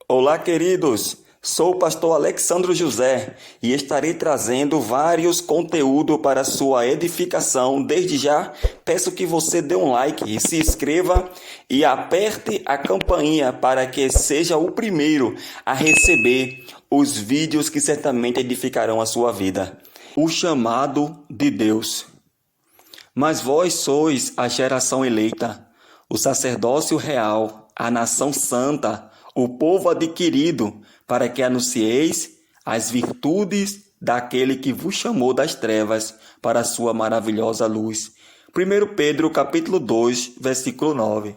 Olá, queridos! Sou o pastor Alexandro José e estarei trazendo vários conteúdos para sua edificação. Desde já, peço que você dê um like e se inscreva e aperte a campainha para que seja o primeiro a receber os vídeos que certamente edificarão a sua vida. O chamado de Deus. Mas vós sois a geração eleita, o sacerdócio real, a nação santa, o povo adquirido, para que anuncieis as virtudes daquele que vos chamou das trevas para a sua maravilhosa luz. 1 Pedro capítulo 2, versículo 9.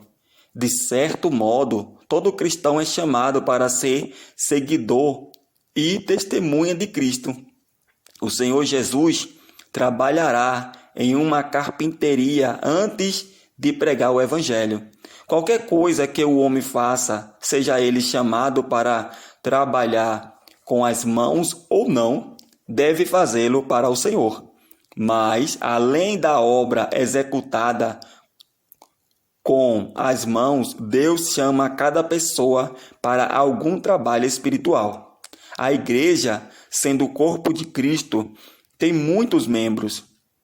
De certo modo, todo cristão é chamado para ser seguidor e testemunha de Cristo. O Senhor Jesus trabalhará em uma carpinteria antes de pregar o Evangelho. Qualquer coisa que o homem faça, seja ele chamado para trabalhar com as mãos ou não, deve fazê-lo para o Senhor. Mas, além da obra executada com as mãos, Deus chama cada pessoa para algum trabalho espiritual. A igreja, sendo o corpo de Cristo, tem muitos membros,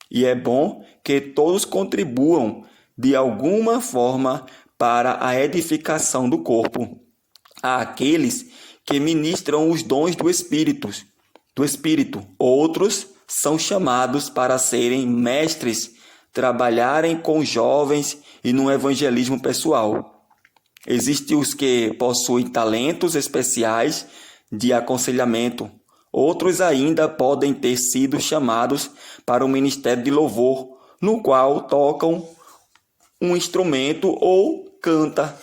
e é bom que todos contribuam de alguma forma para a edificação do corpo. Há aqueles que ministram os dons do Espírito. Outros são chamados para serem mestres, trabalharem com jovens e no evangelismo pessoal. Existem os que possuem talentos especiais de aconselhamento. Outros ainda podem ter sido chamados para o ministério de louvor, no qual tocam um instrumento ou canta,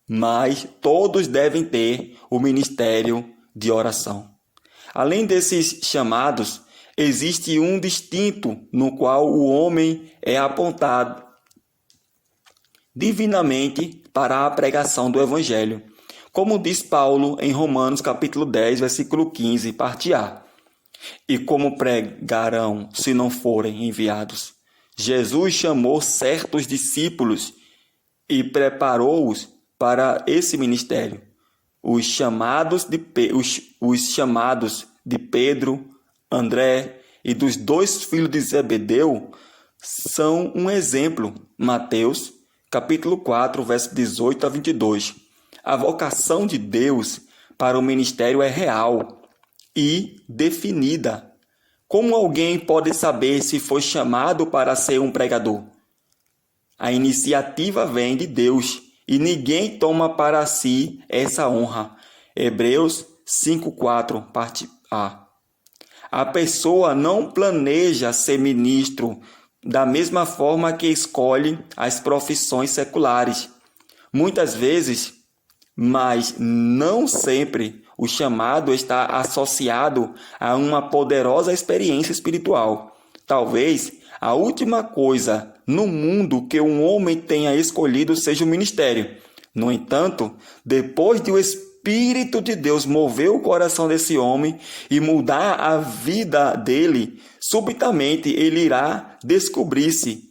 mas todos devem ter o ministério de oração. Além desses chamados, existe um distinto no qual o homem é apontado divinamente para a pregação do Evangelho, como diz Paulo em Romanos capítulo 10, versículo 15, parte A. E como pregarão se não forem enviados? Jesus chamou certos discípulos e preparou-os para esse ministério. Os chamados de Pedro, André e dos dois filhos de Zebedeu são um exemplo. Mateus, capítulo 4, verso 18 a 22. A vocação de Deus para o ministério é real e definida. Como alguém pode saber se foi chamado para ser um pregador? A iniciativa vem de Deus e ninguém toma para si essa honra. Hebreus 5:4, parte A. A pessoa não planeja ser ministro da mesma forma que escolhe as profissões seculares. Muitas vezes, mas não sempre, o chamado está associado a uma poderosa experiência espiritual. Talvez a última coisa no mundo que um homem tenha escolhido seja o ministério. No entanto, depois de o Espírito de Deus mover o coração desse homem e mudar a vida dele, subitamente ele irá descobrir-se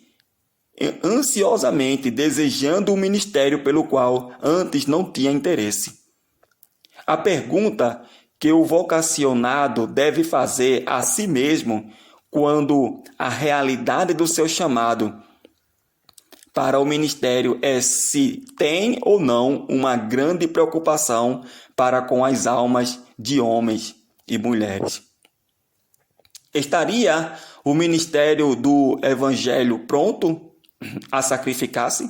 ansiosamente desejando o ministério pelo qual antes não tinha interesse. A pergunta que o vocacionado deve fazer a si mesmo quando a realidade do seu chamado para o ministério é se tem ou não uma grande preocupação para com as almas de homens e mulheres. Estaria o ministério do Evangelho pronto a sacrificar-se?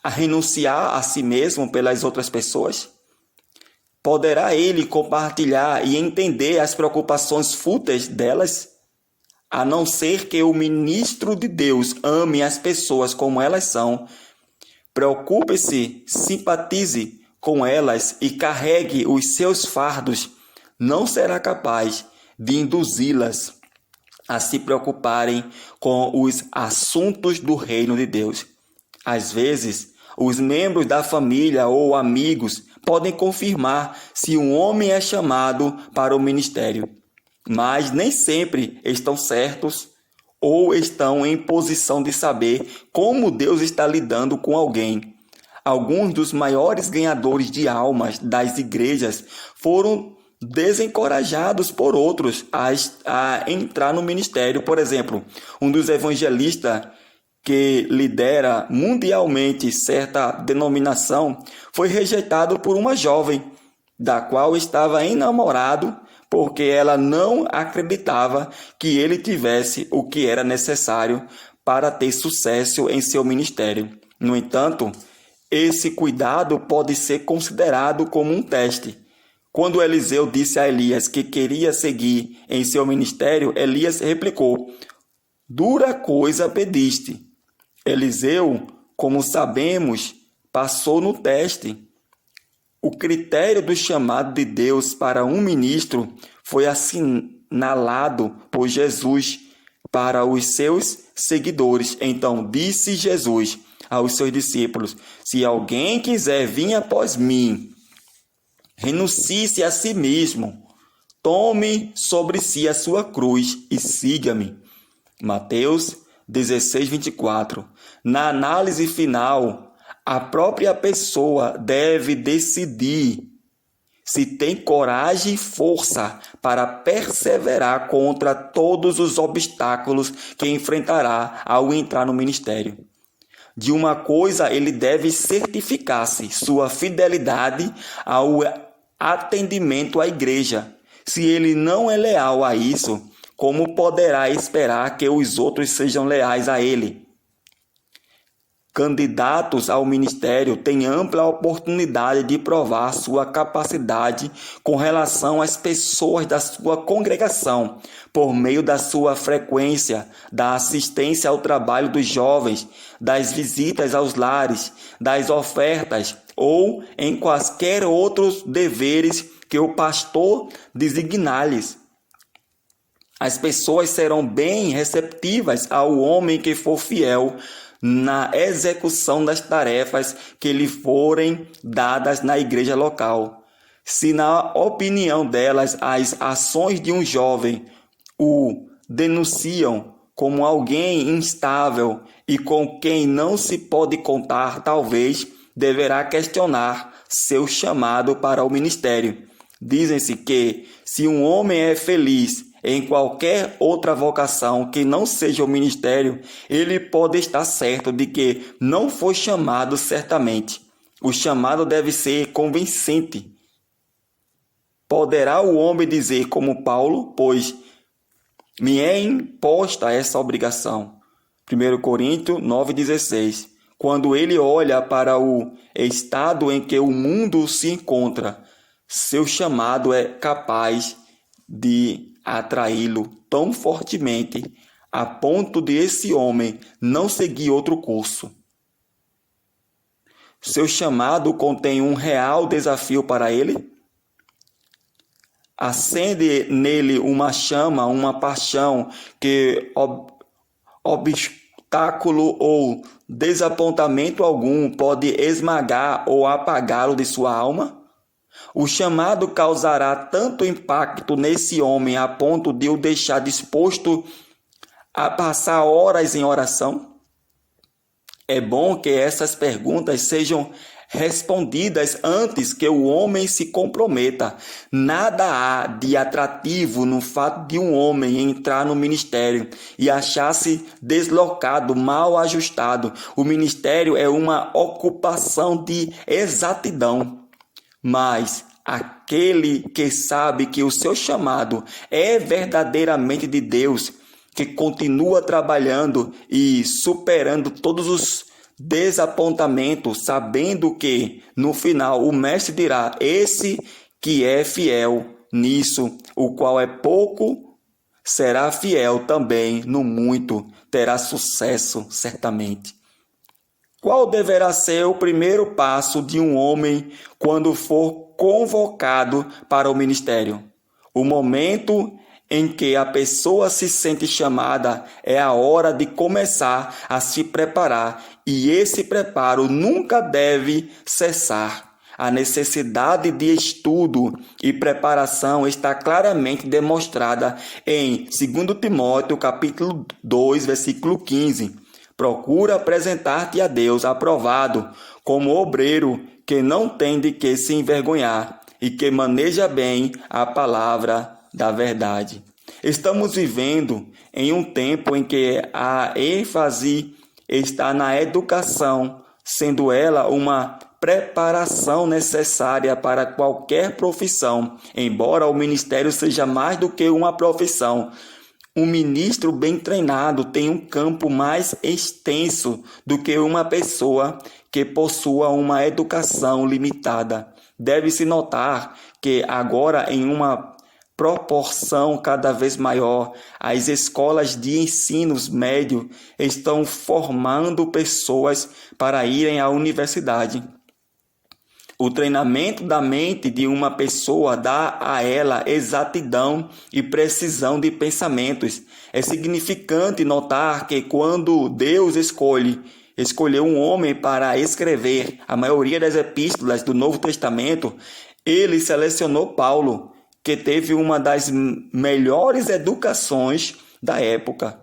A renunciar a si mesmo pelas outras pessoas? Poderá ele compartilhar e entender as preocupações fúteis delas? A não ser que o ministro de Deus ame as pessoas como elas são, preocupe-se, simpatize com elas e carregue os seus fardos, não será capaz de induzi-las a se preocuparem com os assuntos do reino de Deus. Às vezes, os membros da família ou amigos podem confirmar se um homem é chamado para o ministério, mas nem sempre estão certos ou estão em posição de saber como Deus está lidando com alguém. alguns dos maiores ganhadores de almas das igrejas foram desencorajados por outros a entrar no ministério. Por exemplo, um dos evangelistas que lidera mundialmente certa denominação foi rejeitado por uma jovem, da qual estava enamorado, porque ela não acreditava que ele tivesse o que era necessário para ter sucesso em seu ministério. No entanto, esse cuidado pode ser considerado como um teste. Quando Eliseu disse a Elias que queria seguir em seu ministério, Elias replicou: "Dura coisa pediste." Eliseu, como sabemos, passou no teste. O critério do chamado de Deus para um ministro foi assinalado por Jesus para os seus seguidores. Então disse Jesus aos seus discípulos: "Se alguém quiser vir após mim, renuncie-se a si mesmo, tome sobre si a sua cruz e siga-me." Mateus 16:24. Na análise final, a própria pessoa deve decidir se tem coragem e força para perseverar contra todos os obstáculos que enfrentará ao entrar no ministério. De uma coisa ele deve certificar-se: sua fidelidade ao atendimento à igreja. Se ele não é leal a isso, como poderá esperar que os outros sejam leais a ele? Candidatos ao ministério têm ampla oportunidade de provar sua capacidade com relação às pessoas da sua congregação, por meio da sua frequência, da assistência ao trabalho dos jovens, das visitas aos lares, das ofertas ou em quaisquer outros deveres que o pastor designar-lhes. As pessoas serão bem receptivas ao homem que for fiel na execução das tarefas que lhe forem dadas na igreja local. Se, na opinião delas, as ações de um jovem o denunciam como alguém instável e com quem não se pode contar, talvez deverá questionar seu chamado para o ministério. Dizem-se que, se um homem é feliz em qualquer outra vocação que não seja o ministério, ele pode estar certo de que não foi chamado certamente. O chamado deve ser convincente. Poderá o homem dizer como Paulo: "Pois me é imposta essa obrigação." 1 Coríntios 9,16. Quando ele olha para o estado em que o mundo se encontra, seu chamado é capaz de atraí-lo tão fortemente a ponto de esse homem não seguir outro curso. Seu chamado contém um real desafio para ele? Acende nele uma chama, uma paixão que obstáculo ou desapontamento algum pode esmagar ou apagá-lo de sua alma? O chamado causará tanto impacto nesse homem a ponto de o deixar disposto a passar horas em oração? É bom que essas perguntas sejam respondidas antes que o homem se comprometa. Nada há de atrativo no fato de um homem entrar no ministério e achar-se deslocado, mal ajustado. O ministério é uma ocupação de exatidão. Mas aquele que sabe que o seu chamado é verdadeiramente de Deus, que continua trabalhando e superando todos os desapontamentos, sabendo que no final o mestre dirá: "Esse que é fiel nisso, o qual é pouco, será fiel também no muito, terá sucesso certamente." Qual deverá ser o primeiro passo de um homem quando for convocado para o ministério? O momento em que a pessoa se sente chamada é a hora de começar a se preparar, e esse preparo nunca deve cessar. A necessidade de estudo e preparação está claramente demonstrada em 2 Timóteo, capítulo 2, versículo 15. Procura apresentar-te a Deus aprovado, como obreiro que não tem de que se envergonhar e que maneja bem a palavra da verdade. Estamos vivendo em um tempo em que a ênfase está na educação, sendo ela uma preparação necessária para qualquer profissão, embora o ministério seja mais do que uma profissão. Um ministro bem treinado tem um campo mais extenso do que uma pessoa que possua uma educação limitada. Deve-se notar que agora, em uma proporção cada vez maior, as escolas de ensino médio estão formando pessoas para irem à universidade. O treinamento da mente de uma pessoa dá a ela exatidão e precisão de pensamentos. É significante notar que quando Deus escolheu um homem para escrever a maioria das epístolas do Novo Testamento, ele selecionou Paulo, que teve uma das melhores educações da época.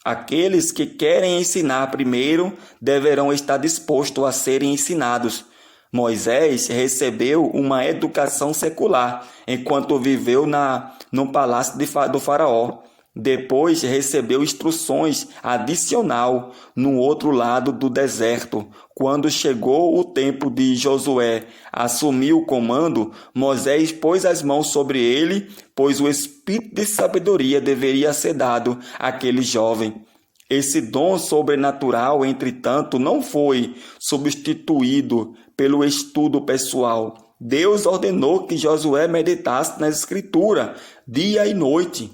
Aqueles que querem ensinar primeiro deverão estar dispostos a serem ensinados. Moisés recebeu uma educação secular enquanto viveu no palácio do faraó. Depois recebeu instruções adicional no outro lado do deserto. Quando chegou o tempo de Josué assumir o comando, Moisés pôs as mãos sobre ele, pois o espírito de sabedoria deveria ser dado àquele jovem. Esse dom sobrenatural, entretanto, não foi substituído pelo estudo pessoal. Deus ordenou que Josué meditasse na Escritura dia e noite.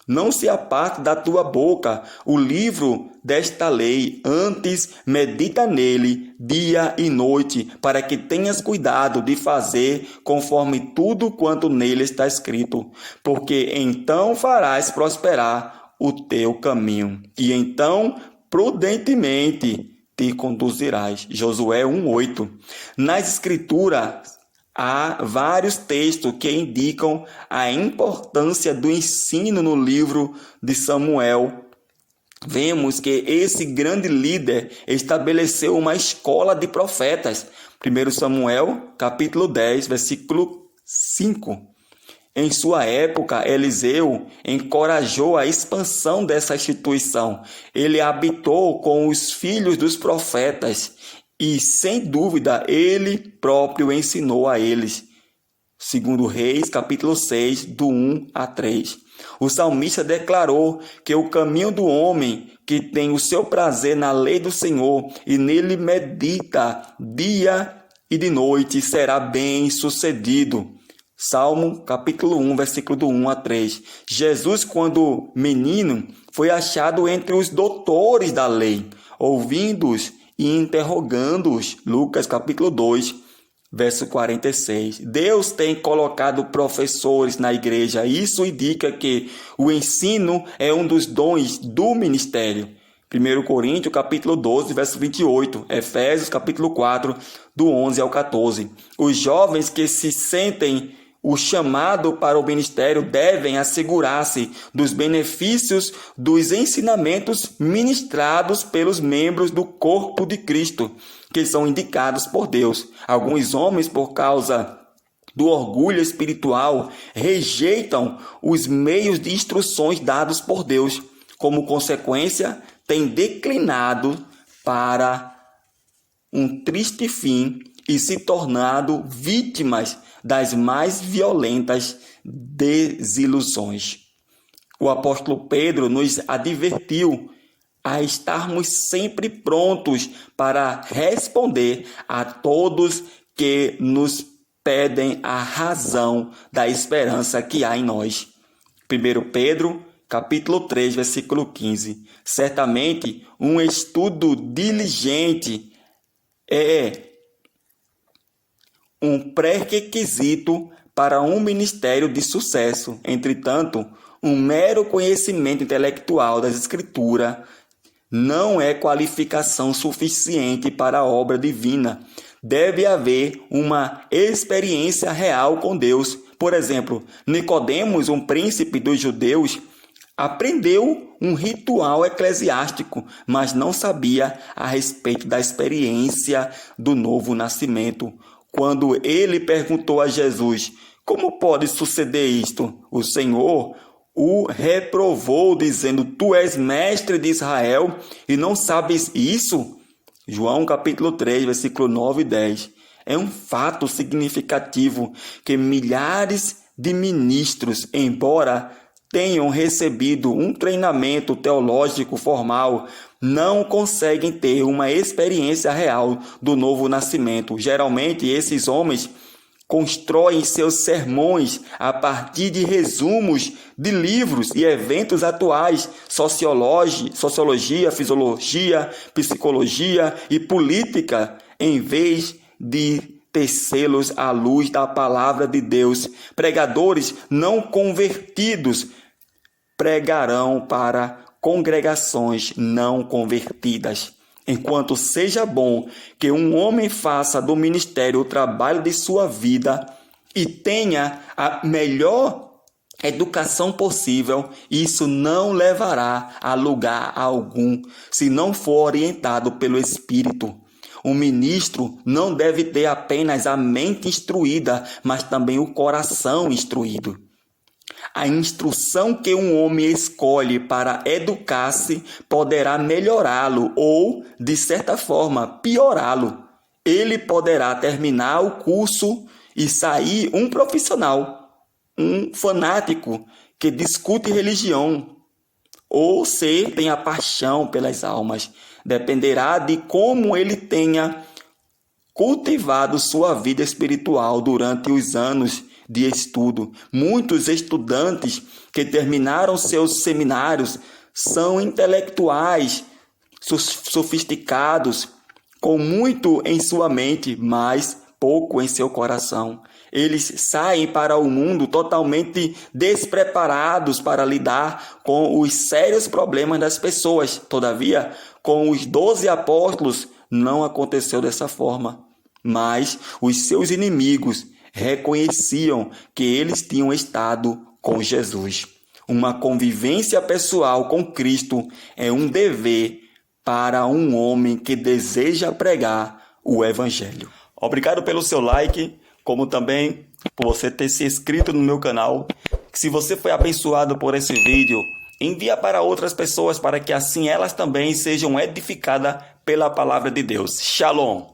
Não se aparte da tua boca o livro desta lei, antes medita nele dia e noite, para que tenhas cuidado de fazer conforme tudo quanto nele está escrito, porque então farás prosperar o teu caminho, e então prudentemente te conduzirás. Josué 1:8. Nas Escrituras há vários textos que indicam a importância do ensino no livro de Samuel. Vemos que esse grande líder estabeleceu uma escola de profetas. 1 Samuel, capítulo 10, versículo 5. Em sua época, Eliseu encorajou a expansão dessa instituição. Ele habitou com os filhos dos profetas e, sem dúvida, ele próprio ensinou a eles. 2 Reis, capítulo 6, do 1 a 3. O salmista declarou que o caminho do homem que tem o seu prazer na lei do Senhor e nele medita dia e de noite será bem sucedido. Salmo, capítulo 1, versículo do 1 a 3. Jesus, quando menino, foi achado entre os doutores da lei, ouvindo-os e interrogando-os. Lucas, capítulo 2, verso 46. Deus tem colocado professores na igreja. Isso indica que o ensino é um dos dons do ministério. 1 Coríntios, capítulo 12, verso 28. Efésios, capítulo 4, do 11 ao 14. Os jovens que se sentem o chamado para o ministério devem assegurar-se dos benefícios dos ensinamentos ministrados pelos membros do corpo de Cristo, que são indicados por Deus. Alguns homens, por causa do orgulho espiritual, rejeitam os meios de instruções dados por Deus. Como consequência, têm declinado para um triste fim e se tornado vítimas das mais violentas desilusões. O apóstolo Pedro nos advertiu a estarmos sempre prontos para responder a todos que nos pedem a razão da esperança que há em nós. 1 Pedro, capítulo 3, versículo 15. Certamente, um estudo diligente é um pré-requisito para um ministério de sucesso. Entretanto, um mero conhecimento intelectual das Escrituras não é qualificação suficiente para a obra divina. Deve haver uma experiência real com Deus. Por exemplo, Nicodemos, um príncipe dos judeus, Aprendeu um ritual eclesiástico, mas não sabia a respeito da experiência do novo nascimento. Quando ele perguntou a Jesus: como pode suceder isto? O Senhor o reprovou, dizendo: tu és mestre de Israel e não sabes isso? João capítulo 3, versículo 9 e 10. É um fato significativo que milhares de ministros, embora tenham recebido um treinamento teológico formal, não conseguem ter uma experiência real do novo nascimento. Geralmente, esses homens constroem seus sermões a partir de resumos de livros e eventos atuais, sociologia, fisiologia, psicologia e política, em vez de tecê-los à luz da palavra de Deus. Pregadores não convertidos pregarão para congregações não convertidas. Enquanto seja bom que um homem faça do ministério o trabalho de sua vida e tenha a melhor educação possível, isso não levará a lugar algum se não for orientado pelo Espírito. Um ministro não deve ter apenas a mente instruída, mas também o coração instruído. A instrução que um homem escolhe para educar-se poderá melhorá-lo ou, de certa forma, piorá-lo. Ele poderá terminar o curso e sair um profissional, um fanático que discute religião, ou tenha paixão pelas almas. Dependerá de como ele tenha cultivado sua vida espiritual durante os anos de estudo. Muitos estudantes que terminaram seus seminários são intelectuais, sofisticados, com muito em sua mente, mas pouco em seu coração. Eles saem para o mundo totalmente despreparados para lidar com os sérios problemas das pessoas. Todavia, com os 12 apóstolos, não aconteceu dessa forma. Mas os seus inimigos reconheciam que eles tinham estado com Jesus. Uma convivência pessoal com Cristo é um dever para um homem que deseja pregar o Evangelho. Obrigado pelo seu like, como também por você ter se inscrito no meu canal. Se você foi abençoado por esse vídeo, envia para outras pessoas para que assim elas também sejam edificadas pela palavra de Deus. Shalom!